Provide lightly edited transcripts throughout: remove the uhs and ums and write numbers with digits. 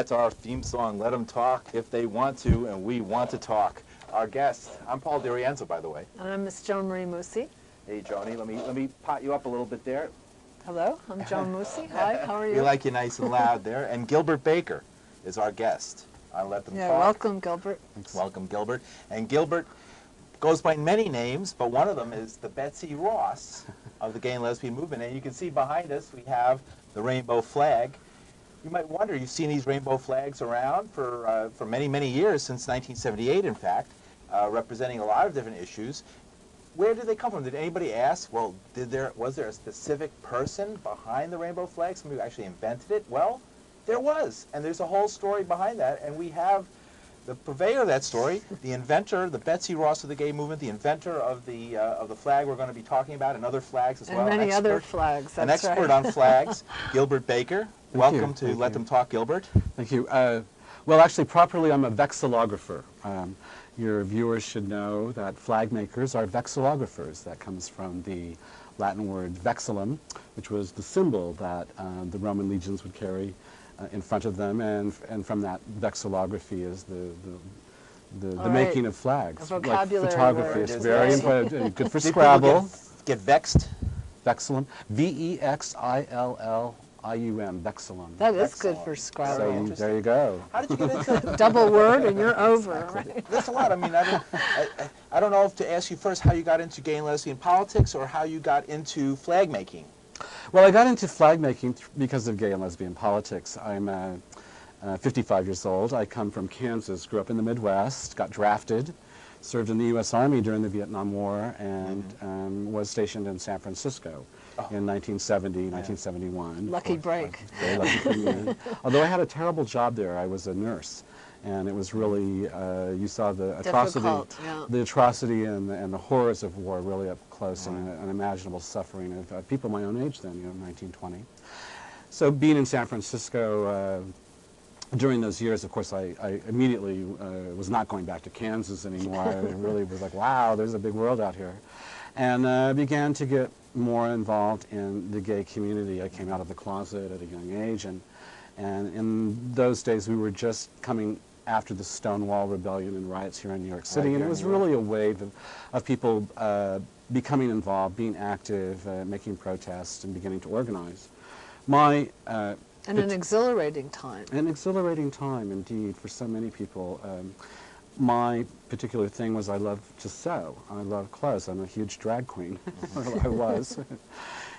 That's our theme song, Let Them Talk If They Want To, and we want to talk. Our guest, I'm Paul DiRienzo, by the way. And I'm Miss Joan Marie Musi. Hey, Joni, let me pot you up a little bit there. Hello, I'm Joan Musi. Hi, how are you? We like you nice and loud there. And Gilbert Baker is our guest on Let Them Talk. Welcome, Gilbert. Thanks. Welcome, Gilbert. And Gilbert goes by many names, but one of them is the Betsy Ross of the gay and lesbian movement. And you can see behind us we have the rainbow flag. You might wonder, you've seen these rainbow flags around for many, many years, since 1978, in fact, representing a lot of different issues. Where did they come from? Did anybody ask, well, was there a specific person behind the rainbow flag, somebody who actually invented it? Well, there was, and there's a whole story behind that, and we have the purveyor of that story, the inventor, the Betsy Ross of the gay movement, the inventor of the flag we're going to be talking about, and other flags as well. And many other flags, that's right. An expert on flags, Gilbert Baker. Welcome to Let Them Talk, Gilbert. Thank you. Well, actually, properly, I'm a vexillographer. Your viewers should know that flag makers are vexillographers. That comes from the Latin word vexillum, which was the symbol that the Roman legions would carry in front of them, and from that vexillography is the making of flags. A vocabulary like photography word. is very important. Good for Did Scrabble. Get vexed? Vexillum. V-E-X-I-L-L-I-U-M. Vexillum. That is good for Scrabble. So there you go. How did you get into it? Double word and you're over. Right? That's a lot. I mean, I don't know if to ask you first how you got into gay and lesbian politics or how you got into flag making. Well, I got into flag making because of gay and lesbian politics. I'm 55 years old. I come from Kansas, grew up in the Midwest, got drafted, served in the U.S. Army during the Vietnam War, and was stationed in San Francisco in 1970, 1971. Lucky break. Very lucky for me. Although I had a terrible job there. I was a nurse. And it was really, you saw the atrocity and the horrors of war really up close, and unimaginable suffering of people my own age then, 1920. So being in San Francisco during those years, of course, I immediately was not going back to Kansas anymore. I really was like, wow, there's a big world out here. And began to get more involved in the gay community. I came out of the closet at a young age, and in those days we were just coming after the Stonewall Rebellion and riots here in New York City, and it was really a wave of people becoming involved, being active, making protests, and beginning to organize. And an exhilarating time. An exhilarating time, indeed, for so many people. My particular thing was I love to sew. I love clothes. I'm a huge drag queen. I was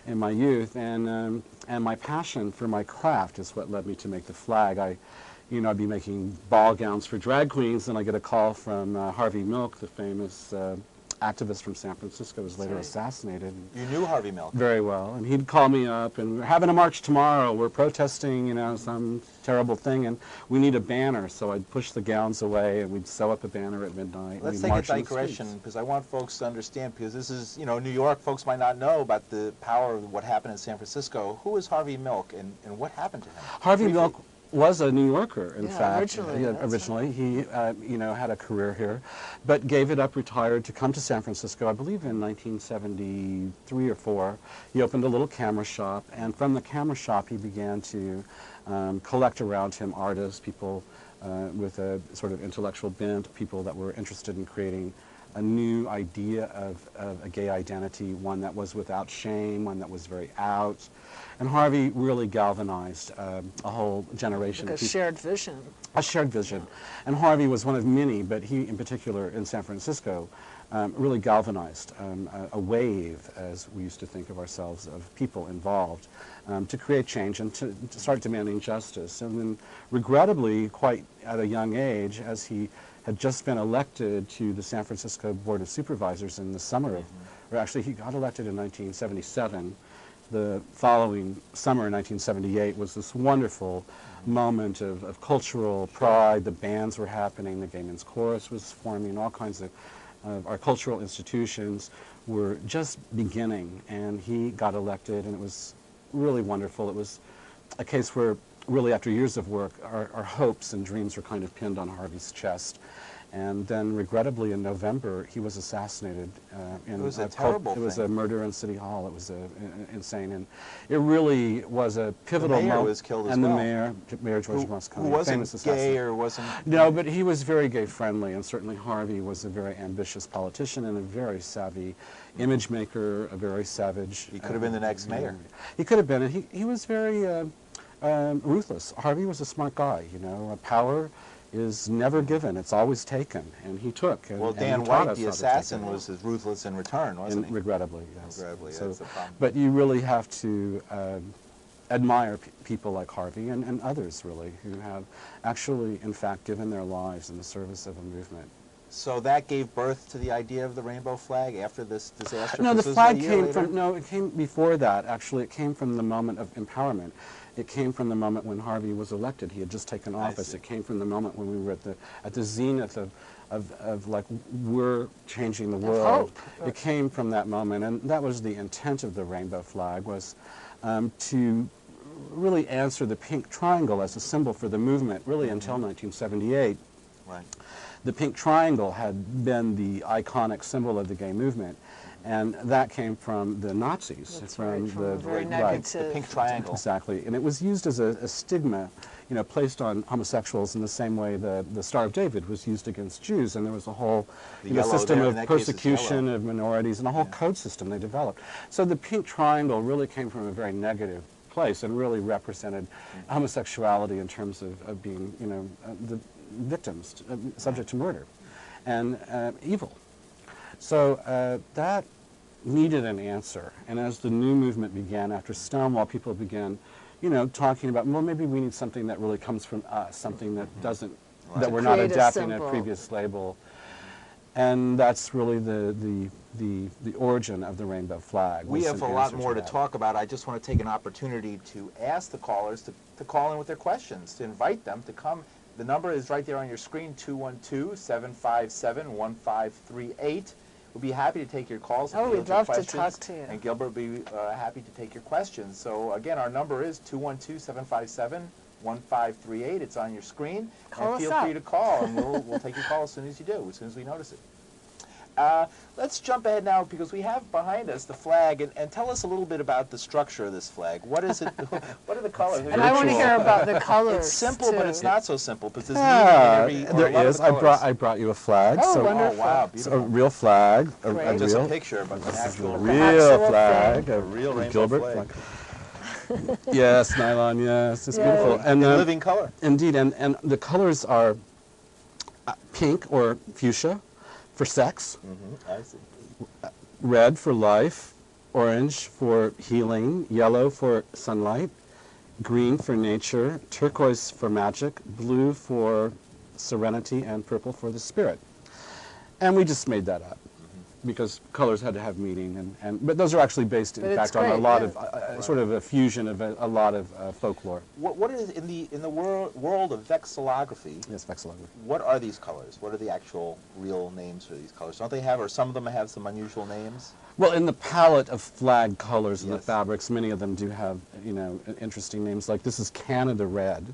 in my youth, and my passion for my craft is what led me to make the flag. I'd be making ball gowns for drag queens, and I get a call from Harvey Milk, the famous activist from San Francisco, who was later assassinated. You knew Harvey Milk? Very well, and he'd call me up, and we're having a march tomorrow. We're protesting, some terrible thing, and we need a banner. So I'd push the gowns away, and we'd sew up a banner at midnight. Let's take a digression, because I want folks to understand, because this is, New York, folks might not know about the power of what happened in San Francisco. Who is Harvey Milk, and what happened to him? Harvey Milk was a New Yorker, in fact. Originally. He, had a career here, but gave it up, retired to come to San Francisco, I believe in 1973 or 4. He opened a little camera shop, and from the camera shop he began to collect around him artists, people with a sort of intellectual bent, people that were interested in creating a new idea of a gay identity, one that was without shame, one that was very out. And Harvey really galvanized a whole generation of people. A shared vision. A shared vision. And Harvey was one of many, but he in particular in San Francisco really galvanized a wave, as we used to think of ourselves, of people involved to create change and to start demanding justice. And then regrettably, quite at a young age, as he had just been elected to the San Francisco Board of Supervisors in the summer or actually he got elected in 1977. The following summer in 1978 was this wonderful moment of cultural pride. The bands were happening, the Gay Men's Chorus was forming, all kinds of our cultural institutions were just beginning, and he got elected, and it was really wonderful. It was a case where really after years of work, our hopes and dreams were kind of pinned on Harvey's chest. And then, regrettably, in November, he was assassinated. It was a terrible thing. It was a murder in City Hall. It was insane, and it really was a pivotal moment. The mayor was killed as well. And the mayor George Moscone, who wasn't gay or wasn't. No, but he was very gay-friendly, and certainly Harvey was a very ambitious politician and a very savvy image maker, a very savage. He could have been the next mayor. He could have been, and he was very ruthless. Harvey was a smart guy. You know, power is never given; it's always taken, and he took. And, well, Dan White, the assassin, was as ruthless in return, wasn't he? Regrettably, yes. Regrettably, so, that's the problem. But you really have to admire people like Harvey and others, really, who have actually, in fact, given their lives in the service of a movement. So that gave birth to the idea of the rainbow flag after this disaster? No, the flag came from, no, it came before that, actually. It came from the moment of empowerment. It came from the moment when Harvey was elected. He had just taken office. It came from the moment when we were at the zenith of like, we're changing the world. Hope. It came from that moment, and that was the intent of the rainbow flag, was to really answer the pink triangle as a symbol for the movement, really until 1978. Right. The pink triangle had been the iconic symbol of the gay movement, and that came from the Nazis. That's from right, from a very right, negative. the pink triangle. Exactly, and it was used as a stigma, you know, placed on homosexuals in the same way the Star of David was used against Jews, and there was a whole system of persecution of minorities and a whole code system they developed. So the pink triangle really came from a very negative place and really represented homosexuality in terms of being, you know, the victims subject to murder and evil. So that needed an answer, and as the new movement began after Stonewall, people began, you know, talking about, well, maybe we need something that really comes from us, something that doesn't, that we're not adapting a previous label, and that's really the origin of the rainbow flag. We have a lot more to talk about. I just want to take an opportunity to ask the callers to call in with their questions, to invite them to come. The number is right there on your screen, 212-757-1538. We'll be happy to take your calls. Oh, we'd love to talk to you. And Gilbert will be happy to take your questions. So again, our number is 212-757-1538. It's on your screen. Call and feel us free up. to call, and we'll take your call as soon as you do, as soon as we notice it. Let's jump ahead now, because we have behind us the flag, and tell us a little bit about the structure of this flag. What is it? What are the colors? And I want to hear about the colors. It's simple, too. but it's not so simple, because there's meaning in every. There is. I brought you a flag. Oh, so wonderful. Oh, wow, it's beautiful. a real flag. Great. Just a picture, but an actual real flag. A real rainbow Gilbert flag. Yes, nylon. Yes, it's beautiful. And living color. Indeed, and the colors are pink or fuchsia for sex. I see. Red for life, orange for healing, yellow for sunlight, green for nature, turquoise for magic, blue for serenity, and purple for the spirit. And we just made that up because colors had to have meaning, but those are actually based, in fact, on a lot of sort of a fusion of a lot of folklore. What is in the world of vexillography? Yes, vexillography. What are these colors? What are the actual real names for these colors? Don't they have, or some of them have some unusual names? Well, in the palette of flag colors and the fabrics, many of them do have, you know, interesting names. Like this is Canada Red.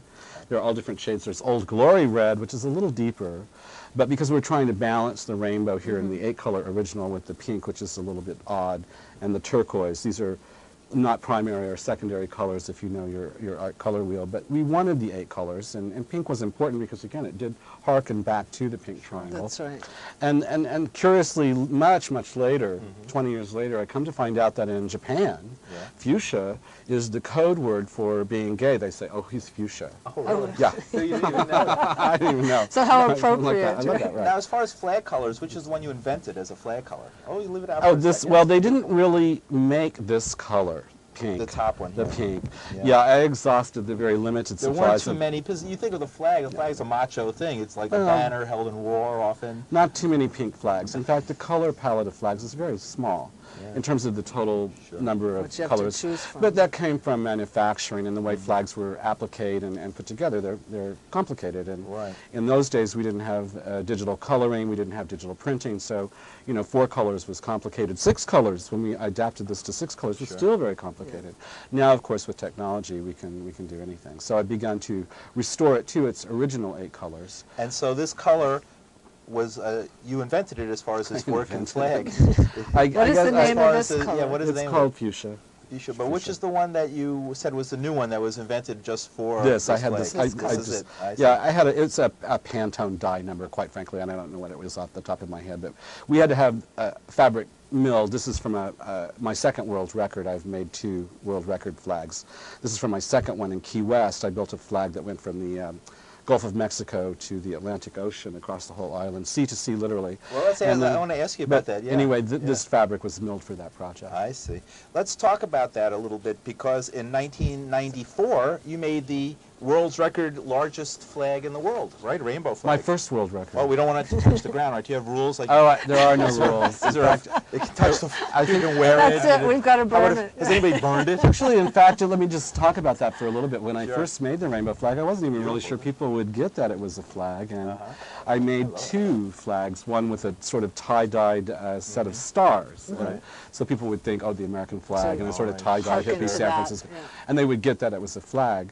There are all different shades. There's Old Glory Red, which is a little deeper. But because we're trying to balance the rainbow here in the 8-color original with the pink, which is a little bit odd, and the turquoise, these are not primary or secondary colors if you know your art color wheel. But we wanted the 8 colors, and pink was important because, again, it did harken back to the pink triangle. That's right. And curiously, much later, 20 years later, I come to find out that in Japan, fuchsia is the code word for being gay. They say, oh, he's fuchsia. Oh, really? Yeah. So you didn't even know. I didn't even know. So how I appropriate. love that, right. Now, as far as flag colors, which is the one you invented as a flag color? Oh, you leave it out Oh, for a this, second. well, they didn't really make this color. Pink. The top one. The here. pink. Yeah. Yeah, I exhausted the very limited There supplies. weren't too many, because you think of the flag's a macho thing. It's like a banner held in war often. Not too many pink flags. In fact, the color palette of flags is very small in terms of the total number of What you have colors. to choose from. But that came from manufacturing and the way flags were appliqued and put together. They're complicated. And in those days, we didn't have digital coloring. We didn't have digital printing. So, you know, 4 colors was complicated. 6 colors, when we adapted this to 6 colors, was still very complicated. Now, of course, with technology, we can do anything. So I've begun to restore it to its original 8 colors. And so this color was you invented it as far as this work and flag. What is the name of this color? Yeah, what is the It's name called of it? fuchsia. Fuchsia. But which is the one that you said was the new one that was invented just for This, I had flag? this. This is it. I see. Yeah, I had it's a Pantone dye number, quite frankly, and I don't know what it was off the top of my head, but we had to have fabric milled. This is from my second world record. I've made 2 world record flags. This is from my second one in Key West. I built a flag that went from the Gulf of Mexico to the Atlantic Ocean across the whole island, sea to sea, literally. Well, I want to ask you about that. Yeah. Anyway, this fabric was milled for that project. I see. Let's talk about that a little bit, because in 1994 you made the world's record largest flag in the world, right? Rainbow flag. My first world record. Oh, we don't want it to touch the ground, right? Do you have rules? Like, There are no rules. is there a, it can touch the, I think you can wear it. That's it. We've got to burn it. Has anybody burned it? Actually, in fact, let me just talk about that for a little bit. When I Sure. first made the rainbow flag, I wasn't even really sure people would get that it was a flag, and I made 2 flags, one with a sort of tie-dyed set of stars. Right. So people would think, oh, the American flag, and a sort of right. tie-dyed Harken hippie to San that, Francisco. yeah. And they would get that it was a flag.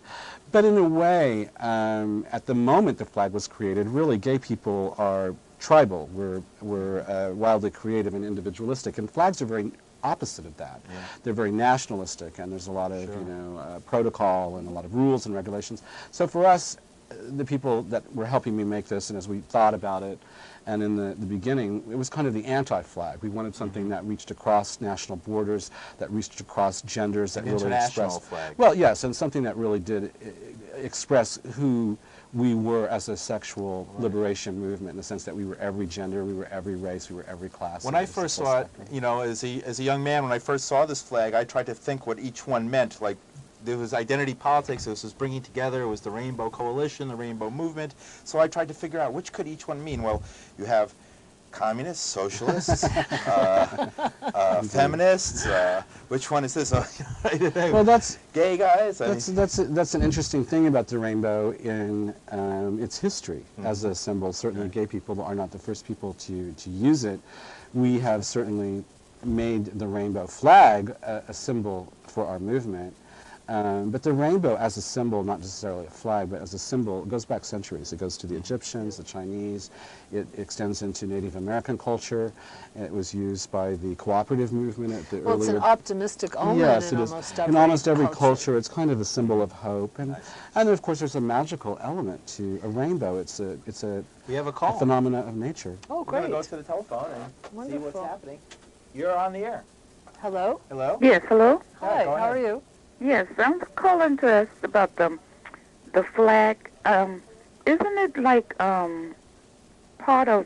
But in a way, at the moment the flag was created, really gay people are tribal. We're wildly creative and individualistic, and flags are very opposite of that. Yeah. They're very nationalistic, and there's a lot of protocol and a lot of rules and regulations. So for us, the people that were helping me make this, and as we thought about it, and in the beginning, it was kind of the anti-flag. We wanted something that reached across national borders, that reached across genders, that An really international expressed. flag. Well, yes, and something that really did express who we were as a sexual liberation movement, in the sense that we were every gender, we were every race, we were every class. When I first saw it, you know, as a young man, when I first saw this flag, I tried to think what each one meant. Like, there was identity politics, this was bringing together, it was the Rainbow Coalition, the Rainbow Movement. So I tried to figure out which could each one mean. Well, you have communists, socialists, feminists. Which one is this? Well, that's gay guys. that's an interesting thing about the rainbow in its history as a symbol. Certainly, gay people are not the first people to use it. We have certainly made the rainbow flag a symbol for our movement. But the rainbow as a symbol, not necessarily a flag, but as a symbol, it goes back centuries. It goes to the Egyptians, the Chinese. It extends into Native American culture. It was used by the cooperative movement at the Well, earlier... it's an optimistic omen Yes, in it is. almost every In almost every culture. culture, it's kind of a symbol of hope. And then, of course, there's a magical element to a rainbow. It's a We have a call. phenomena of nature. Oh, We're great. going to go to the telephone and see Wonderful. what's happening. You're on the air. Hello? Hello? Yes, hello? Hi, go how ahead. are you? Yes, I'm calling to ask about the flag. Isn't it like part of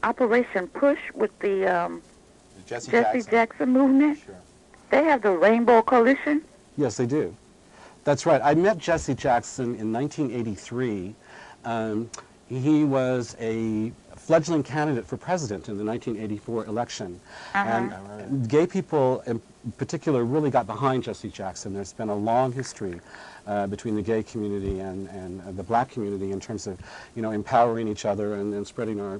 Operation Push with the Jesse Jesse Jackson. Jackson movement? Sure. They have the Rainbow Coalition? Yes, they do. That's right. I met Jesse Jackson in 1983. He was a fledgling candidate for president in the 1984 election. And gay people in particular really got behind Jesse Jackson. There's been a long history between the gay community and the black community in terms of, you know, empowering each other and spreading our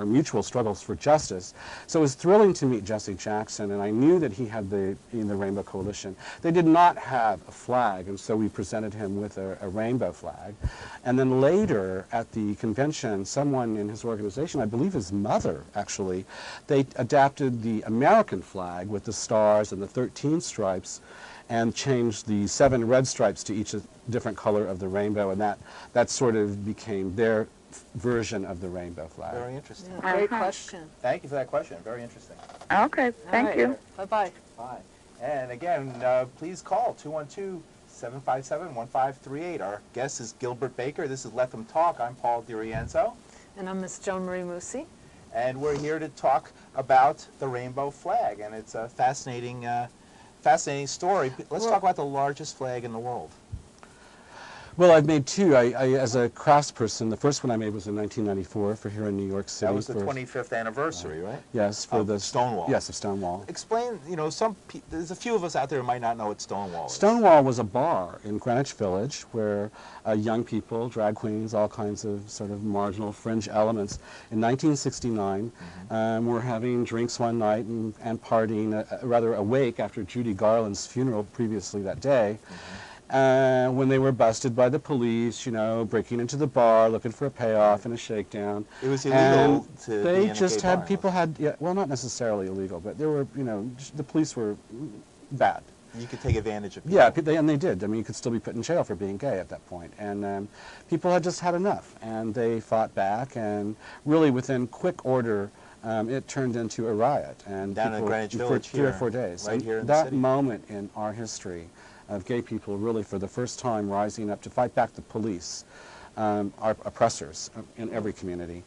mutual struggles for justice. So it was thrilling to meet Jesse Jackson, and I knew that he had the Rainbow Coalition. They did not have a flag, and so we presented him with a rainbow flag. And then later at the convention, someone in his organization, I believe his mother actually, they adapted the American flag with the stars and the 13 stripes and changed the 7 red stripes to each a different color of the rainbow, and that sort of became their version of the rainbow flag. Very interesting. Yeah, great question. Thank you for that question. Very interesting. Okay, thank you. Bye-bye. Bye. And again, please call 212-757-1538. Our guest is Gilbert Baker. This is Let Them Talk. I'm Paul DiRienzo. And I'm Miss Joan Marie Musi. And we're here to talk about the rainbow flag. And it's a fascinating story. Let's talk about the largest flag in the world. Well, I've made 2. As a craftsperson, the first one I made was in 1994 for here in New York City. That was the 25th anniversary, right? Yes, for Of the Stonewall. Yes, of Stonewall. Explain, you know, there's a few of us out there who might not know what Stonewall is. Stonewall was a bar in Greenwich Village where young people, drag queens, all kinds of sort of marginal fringe elements, in 1969 were having drinks one night and partying, rather awake after Judy Garland's funeral previously that day. when they were busted by the police, you know, breaking into the bar, looking for a payoff and a shakedown. It was illegal to be They in a just gay had, bar, people had, yeah, well, not necessarily illegal, but there were, you know, the police were bad. You could take advantage of people. Yeah, and they did. I mean, you could still be put in jail for being gay at that point. And people had just had enough, and they fought back, and really within quick order, it turned into a riot. And Down in people, Greenwich for Village 3 or here, 4 days. right And here in the that city. moment in our history of gay people really for the first time rising up to fight back the police, our oppressors in every community,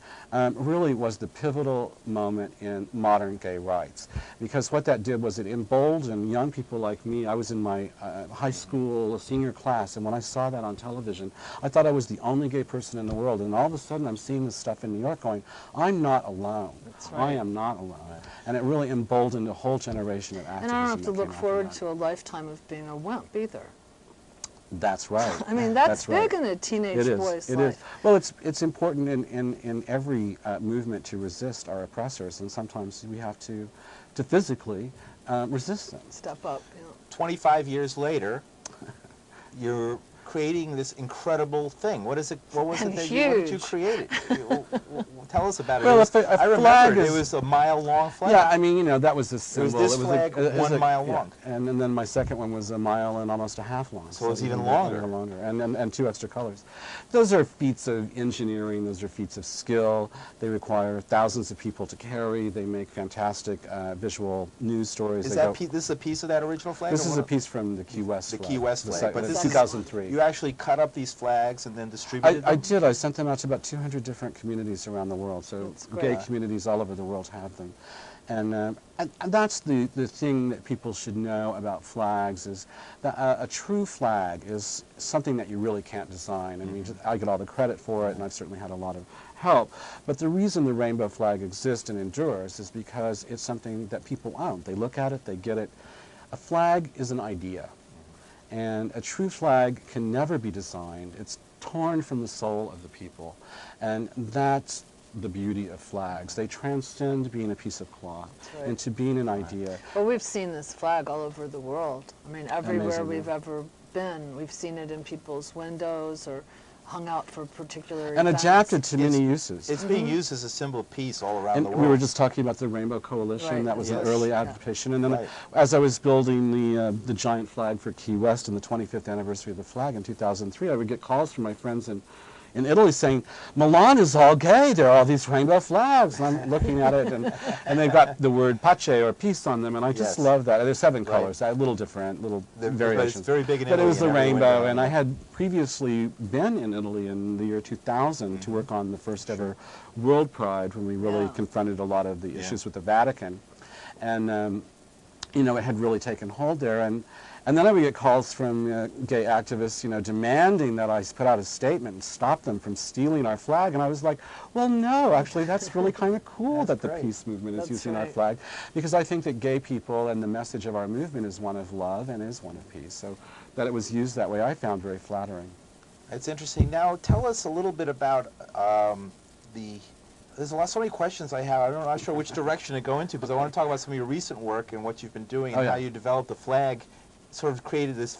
really was the pivotal moment in modern gay rights. Because what that did was it emboldened young people like me. I was in my high school senior class, and when I saw that on television, I thought I was the only gay person in the world. And all of a sudden I'm seeing this stuff in New York going, I'm not alone. That's right. I am not alone. And it really emboldened a whole generation of activism. And I don't have to that look came after forward that. to a lifetime of being a wimp either. That's right. I mean, that's right. big in a teenage It is. boy's It life. is. Well, it's important in every movement to resist our oppressors, and sometimes we have to physically resist them. Step up, you know. 25 years later, you're creating this incredible thing. What is it? What was And it that you wanted to huge. create it? Tell us about it. Well, It was- a I remember flag it is- was a mile-long flag. Yeah, I mean, you know, that was the symbol. this flag 1 mile long. And then my second one was a mile and almost a half long. So it's even even longer. Even longer, and 2 extra colors. Those are feats of engineering. Those are feats of skill. They require thousands of people to carry. They make fantastic visual news stories. Is They that go- this is a piece of that original flag? This or is one a of- piece from the Key West The flag. Key West The flag, site- but the this is 2003. You actually cut up these flags and then distributed I them? did. I sent them out to about 200 different communities around the world. So That's gay great. communities all over the world have them. And that's the thing that people should know about flags is that a true flag is something that you really can't design. I mean, I get all the credit for it, and I've certainly had a lot of help. But the reason the rainbow flag exists and endures is because it's something that people own. They look at it, they get it. A flag is an idea. And a true flag can never be designed. It's torn from the soul of the people. And that's the beauty of flags. They transcend being a piece of cloth right. into being an idea. Well, we've seen this flag all over the world. I mean, everywhere Amazing, we've yeah. ever been, we've seen it in people's windows or hung out for particular And events. adapted to many It's- uses. It's being used as a symbol of peace all around And the world. we were just talking about the Rainbow Coalition. Right. That was Yes. an early Yeah. adaptation. And then Right. as I was building the giant flag for Key West and the 25th anniversary of the flag in 2003, I would get calls from my friends in Italy saying, Milan is all gay. There are all these rainbow flags. And I'm looking at it, and they've got the word pace or peace on them, and I just Yes. love that. There's 7 Right. colors, a little different, little But variations. it's very big in But it Italy was the and every rainbow, window. and I had previously been in Italy in the year 2000 to work on the first ever World Pride when we really Yeah. confronted a lot of the Yeah. issues with the Vatican. And, you know, it had really taken hold there. And then I would get calls from gay activists, you know, demanding that I put out a statement and stop them from stealing our flag. And I was like, well, no, actually, that's really kind of cool That's that the great. peace movement is That's using our right. flag. Because I think that gay people and the message of our movement is one of love and is one of peace. So that it was used that way, I found very flattering. It's interesting. Now, tell us a little bit about there's so many questions I have. I'm not sure which direction to go into because I want to talk about some of your recent work and what you've been doing and Oh, yeah. how you developed the flag, sort of created this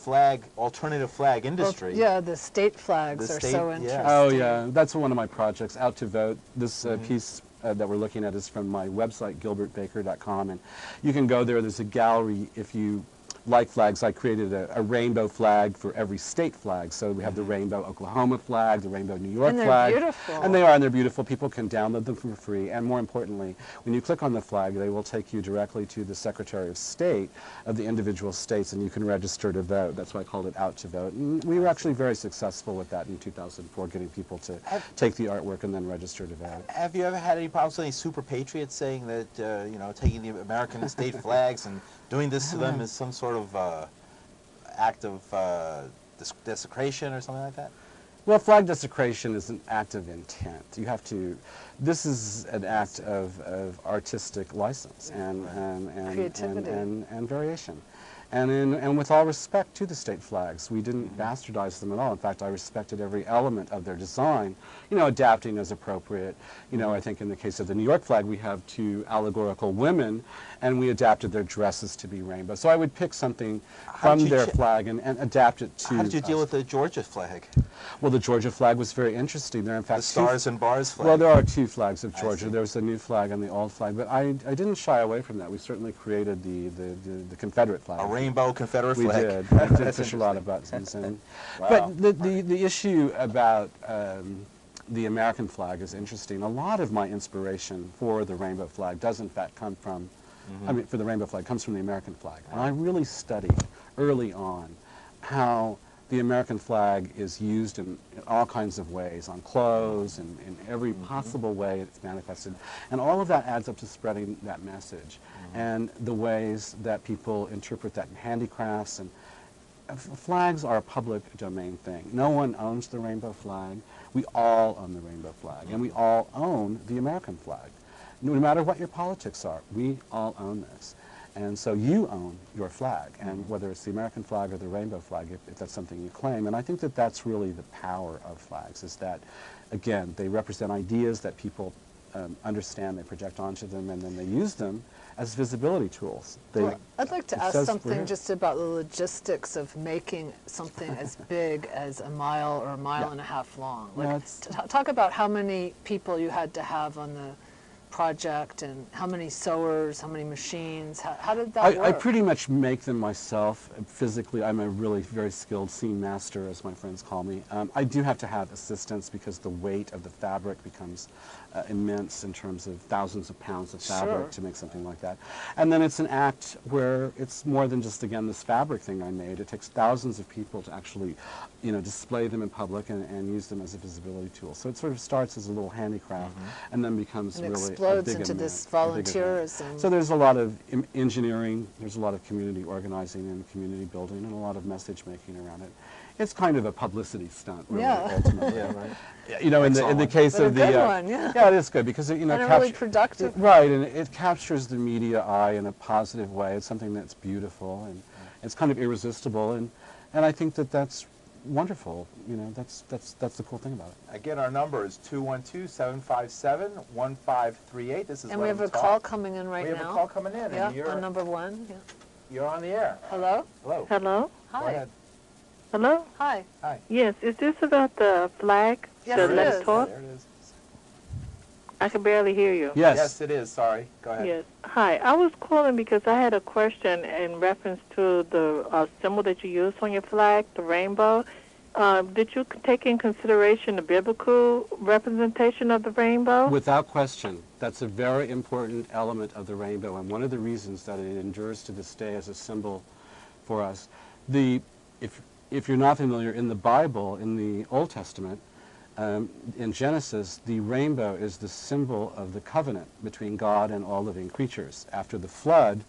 alternative flag Well, industry. yeah, the state flags The are state- so yeah. interesting. Oh, yeah. That's one of my projects, Out to Vote. This piece that we're looking at is from my website, gilbertbaker.com. And you can go there. There's a gallery if you like flags. I created a rainbow flag for every state flag. So we have the rainbow Oklahoma flag, the rainbow New York And they're flag. beautiful. And they are, and they're beautiful. People can download them for free. And more importantly, when you click on the flag, they will take you directly to the Secretary of State of the individual states, and you can register to vote. That's why I called it Out to Vote. And we were actually very successful with that in 2004, getting people to take the artwork and then register to vote. Have you ever had any problems with any super patriots saying that, you know, taking the American state flags and doing this to them is some sort of act of desecration or something like that? Well, flag desecration is an act of intent. You have to, this is an act of artistic license and Creativity. and variation. and with all respect to the state flags. We didn't bastardize them at all. In fact, I respected every element of their design, adapting as appropriate. I think in the case of the New York flag, we have two allegorical women, and we adapted their dresses to be rainbow. So I would pick something from their flag and adapt it to How did you deal with the Georgia flag? Well, the Georgia flag was very interesting. There are in fact The stars and bars flag. Well, there are two flags of Georgia. There's the new flag and the old flag, but I didn't shy away from that. We certainly created the Confederate flag. A rainbow Confederate We flag. did. I did push a lot of buttons. And, Wow. But the issue about the American flag is interesting. A lot of my inspiration for the rainbow flag does in fact come from, for the rainbow flag, comes from the American flag. And I really studied early on how the American flag is used in all kinds of ways, on clothes and in every possible way it's manifested. And all of that adds up to spreading that message. And the ways that people interpret that in handicrafts. And flags are a public domain thing. No one owns the rainbow flag. We all own the rainbow flag. And we all own the American flag. No matter what your politics are, we all own this. And so you own your flag, and whether it's the American flag or the rainbow flag, if that's something you claim. And I think that that's really the power of flags, is that, again, they represent ideas that people understand, they project onto them, and then they use them as visibility tools. I'd like to ask something just about the logistics of making something as big as a mile or a mile and a half long. Like, talk about how many people you had to have on the project, and how many sewers, how many machines, how did that work? I pretty much make them myself physically. I'm a really very skilled seam master, as my friends call me. I do have to have assistance because the weight of the fabric becomes immense in terms of thousands of pounds of fabric to make something like that. And then it's an act where it's more than just, again, this fabric thing I made. It takes thousands of people to actually, display them in public and use them as a visibility tool. So it sort of starts as a little handicraft and then becomes really explodes into this volunteerism. So there's a lot of engineering, there's a lot of community organizing and community building, and a lot of message making around it. It's kind of a publicity stunt, really, ultimately. In the case of the one, it is good because it really productive. Right, and it captures the media eye in a positive way. It's something that's beautiful and it's kind of irresistible, and I think that that's wonderful. That's the cool thing about it. Again, our number is 212-757-1538. This is and we have a call coming in right now. We have a call coming in. Yeah, and you're on number 1. Yeah. You're on the air. Hello? Hello. Hello? Hi. Go ahead. Hello? Hi. Hi. Yes, is this about the flag? Yes, the it Let's is. Talk? There it is. I can barely hear you. Yes, it is. Sorry. Go ahead. Yes. Hi. I was calling because I had a question in reference to the symbol that you used on your flag, the rainbow. Did you take in consideration the biblical representation of the rainbow? Without question. That's a very important element of the rainbow, and one of the reasons that it endures to this day as a symbol for us. If you're not familiar, in the Bible, in the Old Testament, in Genesis, the rainbow is the symbol of the covenant between God and all living creatures. After the flood,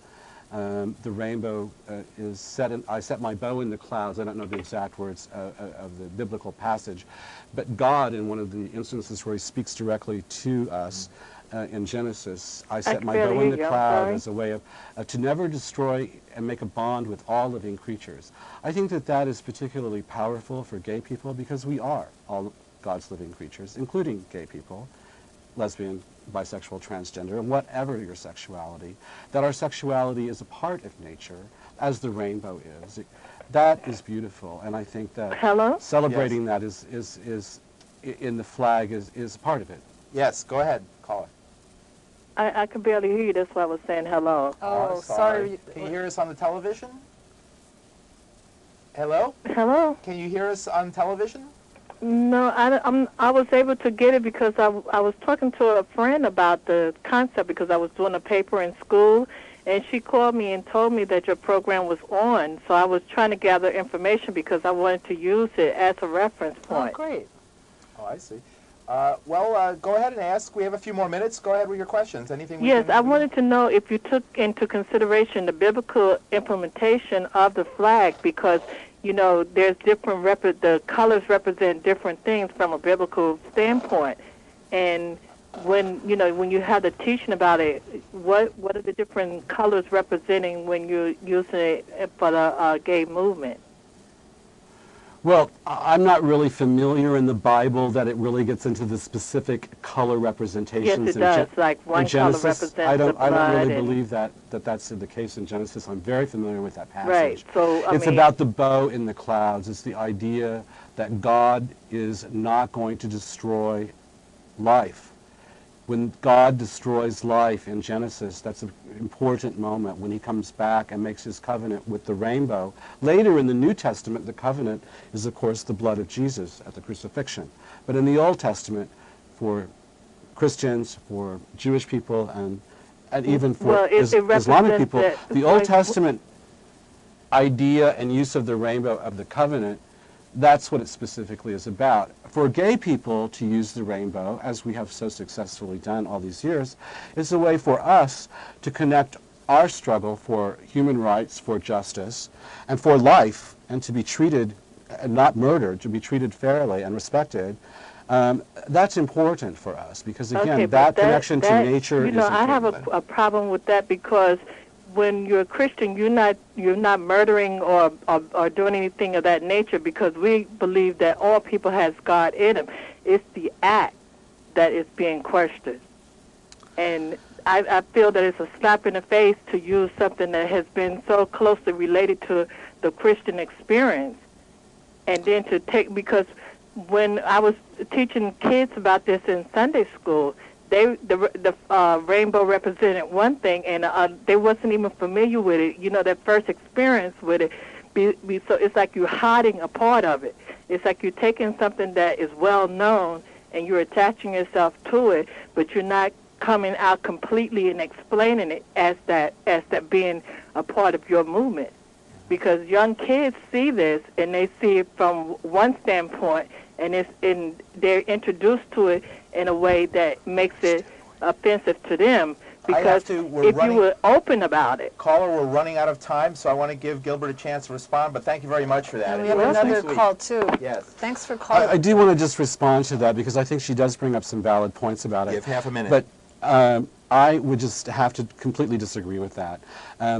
the rainbow is set in, I set my bow in the clouds. I don't know the exact words of the biblical passage, but God, in one of the instances where he speaks directly to us, in Genesis, I set my bow in the cloud as a way of to never destroy and make a bond with all living creatures. I think that that is particularly powerful for gay people because we are all God's living creatures, including gay people, lesbian, bisexual, transgender, and whatever your sexuality, that our sexuality is a part of nature, as the rainbow is. That is beautiful, and I think that celebrating that is in the flag is part of it. Yes, go ahead, caller. I can barely hear you. That's why I was saying hello. Oh, sorry. Can you hear us on the television? Hello? Hello? Can you hear us on television? No, I was able to get it because I was talking to a friend about the concept because I was doing a paper in school, and she called me and told me that your program was on. So I was trying to gather information because I wanted to use it as a reference point. Oh, great. Oh, I see. Go ahead and ask. We have a few more minutes. Go ahead with your questions. Anything? Yes, I wanted to know if you took into consideration the biblical implementation of the flag because, there's different, the colors represent different things from a biblical standpoint. And when you have the teaching about it, what are the different colors representing when you're using it for the gay movement? Well, I'm not really familiar in the Bible that it really gets into the specific color representations. Yes, it does. Like one color represents I don't really and believe that's the case in Genesis. I'm very familiar with that passage. Right. So it's about the bow in the clouds. It's the idea that God is not going to destroy life. When God destroys life in Genesis, that's an important moment when he comes back and makes his covenant with the rainbow. Later in the New Testament, the covenant is, of course, the blood of Jesus at the crucifixion. But in the Old Testament, for Christians, for Jewish people, and even for Islamic people, the Old Testament idea and use of the rainbow of the covenant, that's what it specifically is about. For gay people to use the rainbow, as we have so successfully done all these years, is a way for us to connect our struggle for human rights, for justice, and for life, and to be treated, not murdered, to be treated fairly and respected. That's important for us because, again, that connection to nature is important. I have a problem with that because when you're a Christian, you're not murdering or doing anything of that nature because we believe that all people has God in them. It's the act that is being questioned. And I feel that it's a slap in the face to use something that has been so closely related to the Christian experience and then to take, because when I was teaching kids about this in Sunday school, the rainbow represented one thing, and they wasn't even familiar with it. You know, their first experience with it. So it's like you're hiding a part of it. It's like you're taking something that is well known and you're attaching yourself to it, but you're not coming out completely and explaining it as that being a part of your movement. Because young kids see this and they see it from one standpoint, and they're introduced to it in a way that makes it offensive to them. Because if you were open about it. Caller, we're running out of time, so I want to give Gilbert a chance to respond, but thank you very much for that. And we have another call, too. Yes. Thanks for calling. I do want to just respond to that because I think she does bring up some valid points about it. Give half a minute. But I would just have to completely disagree with that.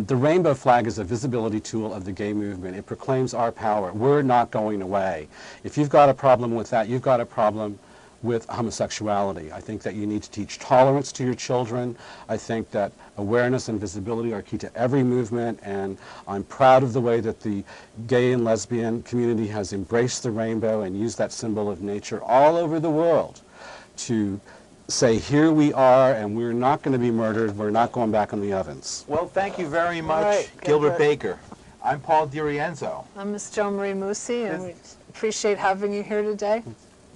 The rainbow flag is a visibility tool of the gay movement. It proclaims our power. We're not going away. If you've got a problem with that, you've got a problem with homosexuality. I think that you need to teach tolerance to your children. I think that awareness and visibility are key to every movement, and I'm proud of the way that the gay and lesbian community has embraced the rainbow and used that symbol of nature all over the world to say, here we are, and we're not going to be murdered. We're not going back in the ovens. Well, thank you very much, Gilbert Baker. I'm Paul DiRienzo. I'm Miss Jo Marie Musi, and we appreciate having you here today.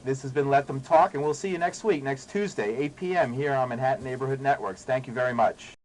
This has been Let Them Talk, and we'll see you next week, next Tuesday, 8 p.m. here on Manhattan Neighborhood Networks. Thank you very much.